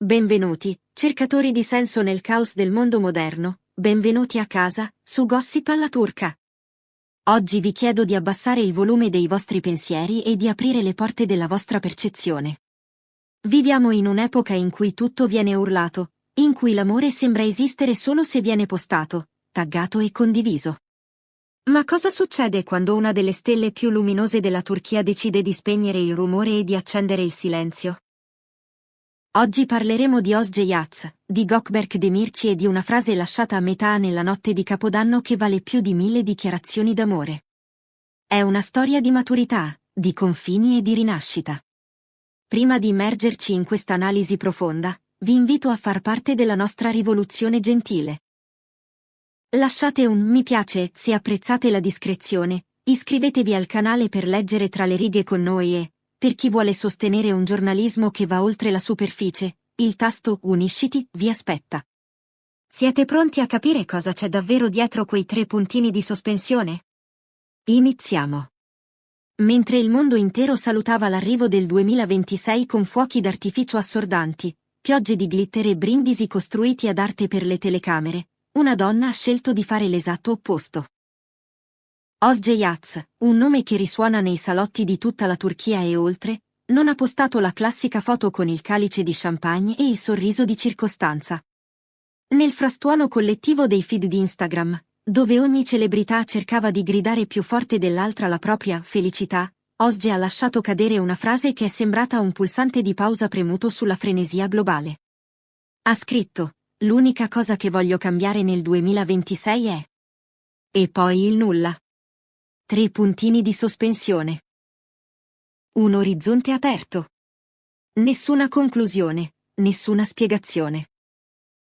Benvenuti, cercatori di senso nel caos del mondo moderno, benvenuti a casa, su Gossip alla turca. Oggi vi chiedo di abbassare il volume dei vostri pensieri e di aprire le porte della vostra percezione. Viviamo in un'epoca in cui tutto viene urlato, in cui l'amore sembra esistere solo se viene postato, taggato e condiviso. Ma cosa succede quando una delle stelle più luminose della Turchia decide di spegnere il rumore e di accendere il silenzio? Oggi parleremo di Özge Yaz, di Gökberk Demirci e di una frase lasciata a metà nella notte di Capodanno che vale più di 1000 dichiarazioni d'amore. È una storia di maturità, di confini e di rinascita. Prima di immergerci in questa analisi profonda, vi invito a far parte della nostra rivoluzione gentile. Lasciate un mi piace se apprezzate la discrezione, iscrivetevi al canale per leggere tra le righe con noi e, per chi vuole sostenere un giornalismo che va oltre la superficie, il tasto Unisciti vi aspetta. Siete pronti a capire cosa c'è davvero dietro quei 3 puntini di sospensione? Iniziamo. Mentre il mondo intero salutava l'arrivo del 2026 con fuochi d'artificio assordanti, piogge di glitter e brindisi costruiti ad arte per le telecamere, una donna ha scelto di fare l'esatto opposto. Özge Yaz, un nome che risuona nei salotti di tutta la Turchia e oltre, non ha postato la classica foto con il calice di champagne e il sorriso di circostanza. Nel frastuono collettivo dei feed di Instagram, dove ogni celebrità cercava di gridare più forte dell'altra la propria felicità, Özge ha lasciato cadere una frase che è sembrata un pulsante di pausa premuto sulla frenesia globale. Ha scritto: "L'unica cosa che voglio cambiare nel 2026 è..." E poi il nulla. 3 puntini di sospensione. Un orizzonte aperto. Nessuna conclusione, nessuna spiegazione.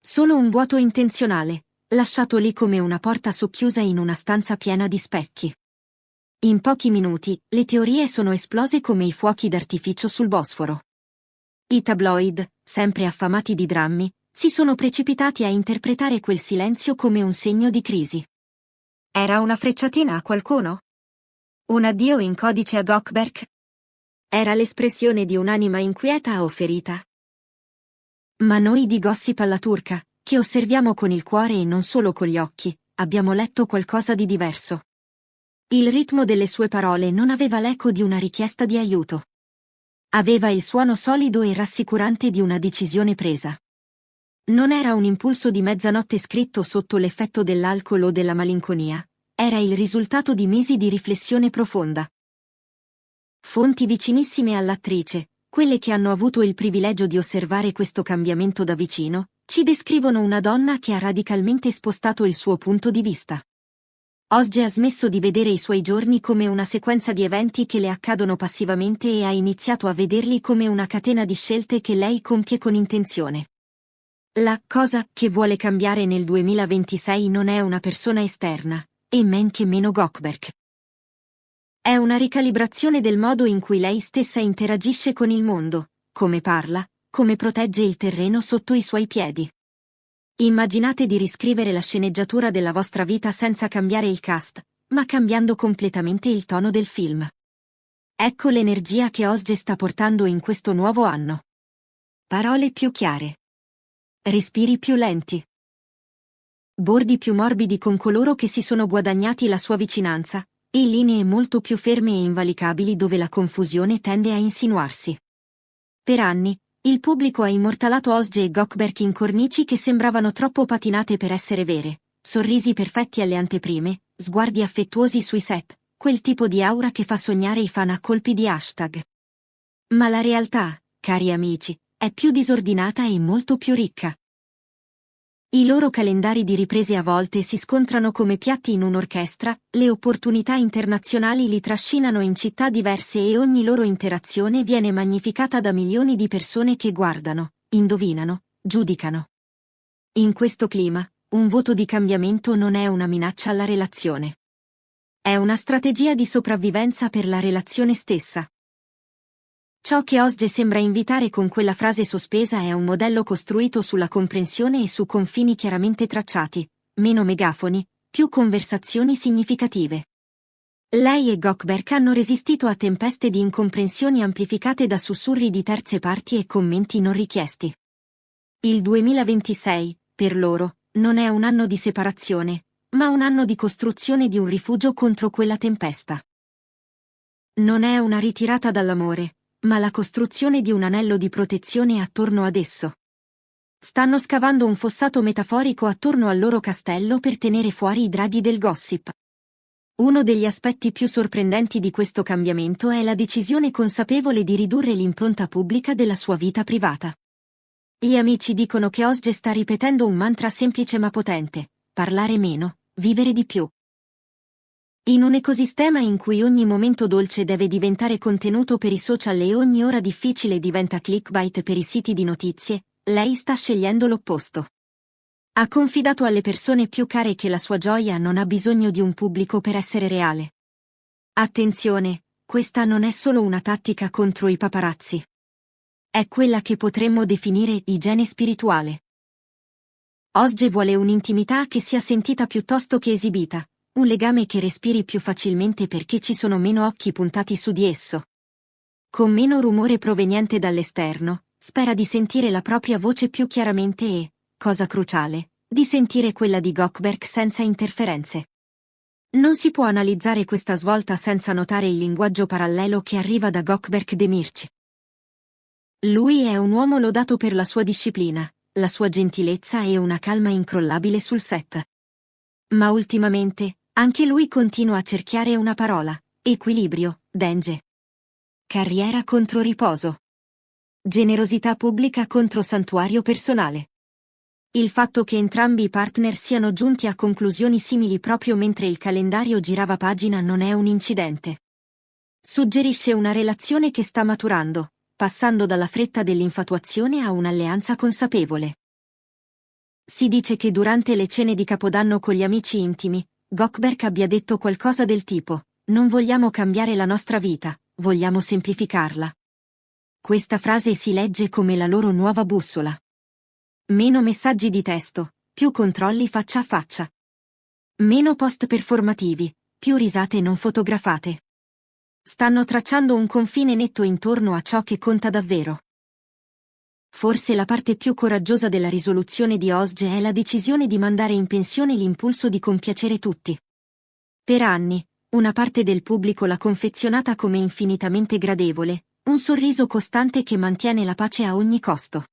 Solo un vuoto intenzionale, lasciato lì come una porta socchiusa in una stanza piena di specchi. In pochi minuti, le teorie sono esplose come i fuochi d'artificio sul Bosforo. I tabloid, sempre affamati di drammi, si sono precipitati a interpretare quel silenzio come un segno di crisi. Era una frecciatina a qualcuno? Un addio in codice a Gökberk? Era l'espressione di un'anima inquieta o ferita? Ma noi di Gossip alla turca, che osserviamo con il cuore e non solo con gli occhi, abbiamo letto qualcosa di diverso. Il ritmo delle sue parole non aveva l'eco di una richiesta di aiuto. Aveva il suono solido e rassicurante di una decisione presa. Non era un impulso di mezzanotte scritto sotto l'effetto dell'alcol o della malinconia. Era il risultato di mesi di riflessione profonda. Fonti vicinissime all'attrice, quelle che hanno avuto il privilegio di osservare questo cambiamento da vicino, ci descrivono una donna che ha radicalmente spostato il suo punto di vista. Özge ha smesso di vedere i suoi giorni come una sequenza di eventi che le accadono passivamente e ha iniziato a vederli come una catena di scelte che lei compie con intenzione. La cosa che vuole cambiare nel 2026 non è una persona esterna, e men che meno Gökberk. È una ricalibrazione del modo in cui lei stessa interagisce con il mondo, come parla, come protegge il terreno sotto i suoi piedi. Immaginate di riscrivere la sceneggiatura della vostra vita senza cambiare il cast, ma cambiando completamente il tono del film. Ecco l'energia che Özge sta portando in questo nuovo anno. Parole più chiare. Respiri più lenti. Bordi più morbidi con coloro che si sono guadagnati la sua vicinanza, e linee molto più ferme e invalicabili dove la confusione tende a insinuarsi. Per anni, il pubblico ha immortalato Özge e Gökberk in cornici che sembravano troppo patinate per essere vere, sorrisi perfetti alle anteprime, sguardi affettuosi sui set, quel tipo di aura che fa sognare i fan a colpi di hashtag. Ma la realtà, cari amici, è più disordinata e molto più ricca. I loro calendari di riprese a volte si scontrano come piatti in un'orchestra, le opportunità internazionali li trascinano in città diverse e ogni loro interazione viene magnificata da milioni di persone che guardano, indovinano, giudicano. In questo clima, un voto di cambiamento non è una minaccia alla relazione. È una strategia di sopravvivenza per la relazione stessa. Ciò che Özge sembra invitare con quella frase sospesa è un modello costruito sulla comprensione e su confini chiaramente tracciati, meno megafoni, più conversazioni significative. Lei e Gökberk hanno resistito a tempeste di incomprensioni amplificate da sussurri di terze parti e commenti non richiesti. Il 2026, per loro, non è un anno di separazione, ma un anno di costruzione di un rifugio contro quella tempesta. Non è una ritirata dall'amore, ma la costruzione di un anello di protezione attorno ad esso. Stanno scavando un fossato metaforico attorno al loro castello per tenere fuori i draghi del gossip. Uno degli aspetti più sorprendenti di questo cambiamento è la decisione consapevole di ridurre l'impronta pubblica della sua vita privata. Gli amici dicono che Osge sta ripetendo un mantra semplice ma potente: parlare meno, vivere di più. In un ecosistema in cui ogni momento dolce deve diventare contenuto per i social e ogni ora difficile diventa clickbait per i siti di notizie, lei sta scegliendo l'opposto. Ha confidato alle persone più care che la sua gioia non ha bisogno di un pubblico per essere reale. Attenzione, questa non è solo una tattica contro i paparazzi. È quella che potremmo definire igiene spirituale. Osge vuole un'intimità che sia sentita piuttosto che esibita, un legame che respiri più facilmente perché ci sono meno occhi puntati su di esso. Con meno rumore proveniente dall'esterno, spera di sentire la propria voce più chiaramente e, cosa cruciale, di sentire quella di Gökberk senza interferenze. Non si può analizzare questa svolta senza notare il linguaggio parallelo che arriva da Gökberk Demirci. Lui è un uomo lodato per la sua disciplina, la sua gentilezza e una calma incrollabile sul set. Ma ultimamente, anche lui continua a cerchiare una parola: equilibrio, Denge. Carriera contro riposo. Generosità pubblica contro santuario personale. Il fatto che entrambi i partner siano giunti a conclusioni simili proprio mentre il calendario girava pagina non è un incidente. Suggerisce una relazione che sta maturando, passando dalla fretta dell'infatuazione a un'alleanza consapevole. Si dice che durante le cene di Capodanno con gli amici intimi, Gökberk abbia detto qualcosa del tipo: non vogliamo cambiare la nostra vita, vogliamo semplificarla. Questa frase si legge come la loro nuova bussola. Meno messaggi di testo, più controlli faccia a faccia. Meno post performativi, più risate non fotografate. Stanno tracciando un confine netto intorno a ciò che conta davvero. Forse la parte più coraggiosa della risoluzione di Osge è la decisione di mandare in pensione l'impulso di compiacere tutti. Per anni, una parte del pubblico l'ha confezionata come infinitamente gradevole, un sorriso costante che mantiene la pace a ogni costo.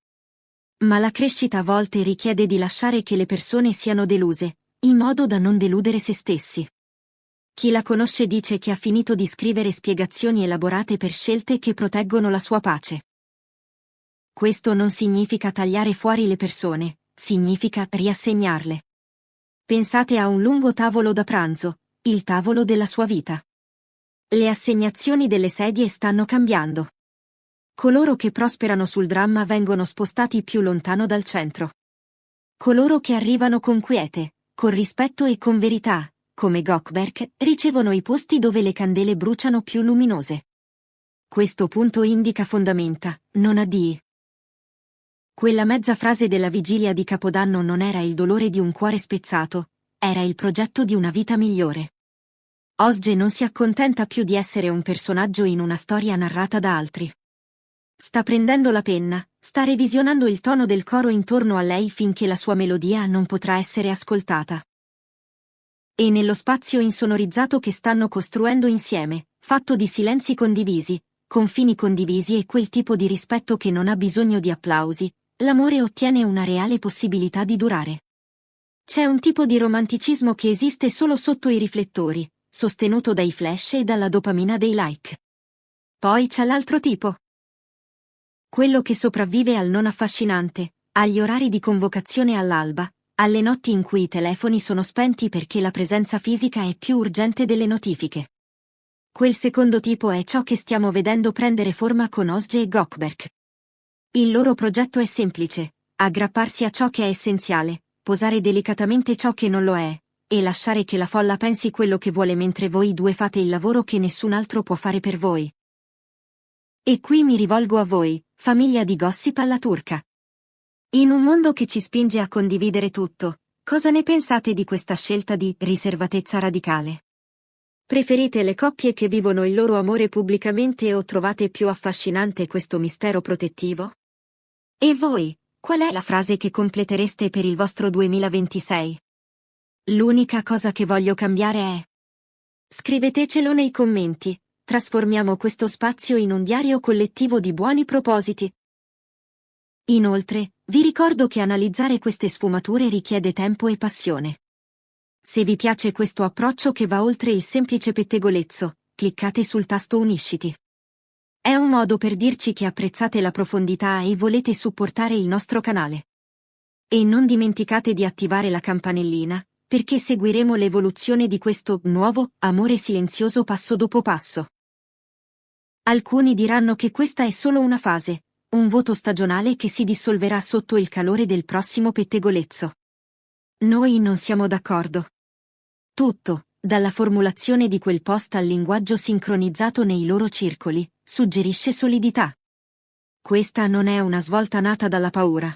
Ma la crescita a volte richiede di lasciare che le persone siano deluse, in modo da non deludere se stessi. Chi la conosce dice che ha finito di scrivere spiegazioni elaborate per scelte che proteggono la sua pace. Questo non significa tagliare fuori le persone, significa riassegnarle. Pensate a un lungo tavolo da pranzo, il tavolo della sua vita. Le assegnazioni delle sedie stanno cambiando. Coloro che prosperano sul dramma vengono spostati più lontano dal centro. Coloro che arrivano con quiete, con rispetto e con verità, come Gökberk, ricevono i posti dove le candele bruciano più luminose. Questo punto indica fondamenta, non addii. Quella mezza frase della vigilia di Capodanno non era il dolore di un cuore spezzato, era il progetto di una vita migliore. Osge non si accontenta più di essere un personaggio in una storia narrata da altri. Sta prendendo la penna, sta revisionando il tono del coro intorno a lei finché la sua melodia non potrà essere ascoltata. E nello spazio insonorizzato che stanno costruendo insieme, fatto di silenzi condivisi, confini condivisi e quel tipo di rispetto che non ha bisogno di applausi, l'amore ottiene una reale possibilità di durare. C'è un tipo di romanticismo che esiste solo sotto i riflettori, sostenuto dai flash e dalla dopamina dei like. Poi c'è l'altro tipo. Quello che sopravvive al non affascinante, agli orari di convocazione all'alba, alle notti in cui i telefoni sono spenti perché la presenza fisica è più urgente delle notifiche. Quel secondo tipo è ciò che stiamo vedendo prendere forma con Osge e Gökberk. Il loro progetto è semplice: aggrapparsi a ciò che è essenziale, posare delicatamente ciò che non lo è, e lasciare che la folla pensi quello che vuole mentre voi due fate il lavoro che nessun altro può fare per voi. E qui mi rivolgo a voi, famiglia di Gossip alla turca. In un mondo che ci spinge a condividere tutto, cosa ne pensate di questa scelta di riservatezza radicale? Preferite le coppie che vivono il loro amore pubblicamente o trovate più affascinante questo mistero protettivo? E voi, Qual è la frase che completereste per il vostro 2026? L'unica cosa che voglio cambiare è... Scrivetecelo nei commenti. Trasformiamo questo spazio in un diario collettivo di buoni propositi. Inoltre, vi ricordo che analizzare queste sfumature richiede tempo e passione. Se vi piace questo approccio che va oltre il semplice pettegolezzo, cliccate sul tasto Unisciti. È un modo per dirci che apprezzate la profondità e volete supportare il nostro canale. E non dimenticate di attivare la campanellina, perché seguiremo l'evoluzione di questo nuovo amore silenzioso passo dopo passo. Alcuni diranno che questa è solo una fase, un vuoto stagionale che si dissolverà sotto il calore del prossimo pettegolezzo. Noi non siamo d'accordo. Tutto, dalla formulazione di quel post al linguaggio sincronizzato nei loro circoli, suggerisce solidità. Questa non è una svolta nata dalla paura.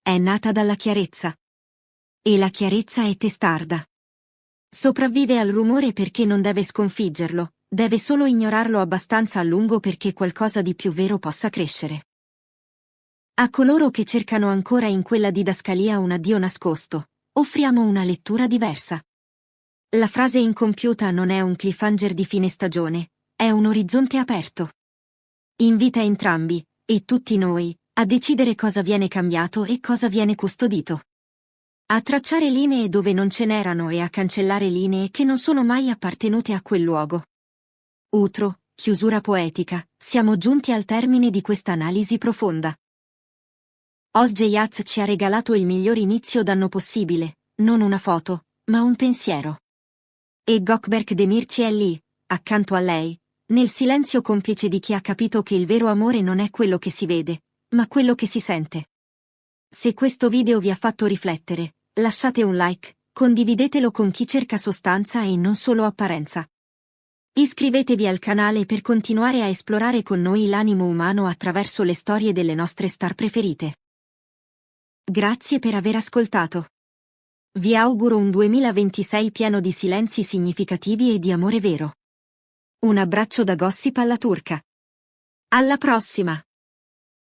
È nata dalla chiarezza. E la chiarezza è testarda. Sopravvive al rumore perché non deve sconfiggerlo, deve solo ignorarlo abbastanza a lungo perché qualcosa di più vero possa crescere. A coloro che cercano ancora in quella didascalia un addio nascosto, offriamo una lettura diversa. La frase incompiuta non è un cliffhanger di fine stagione, è un orizzonte aperto. Invita entrambi, e tutti noi, a decidere cosa viene cambiato e cosa viene custodito. A tracciare linee dove non ce n'erano e a cancellare linee che non sono mai appartenute a quel luogo. Utro, chiusura poetica, siamo giunti al termine di questa analisi profonda. Osjeyaz ci ha regalato il miglior inizio d'anno possibile, non una foto, ma un pensiero. E Gökberk Demirci è lì, accanto a lei, nel silenzio complice di chi ha capito che il vero amore non è quello che si vede, ma quello che si sente. Se questo video vi ha fatto riflettere, lasciate un like, condividetelo con chi cerca sostanza e non solo apparenza. Iscrivetevi al canale per continuare a esplorare con noi l'animo umano attraverso le storie delle nostre star preferite. Grazie per aver ascoltato. Vi auguro un 2026 pieno di silenzi significativi e di amore vero. Un abbraccio da Gossip alla turca. Alla prossima!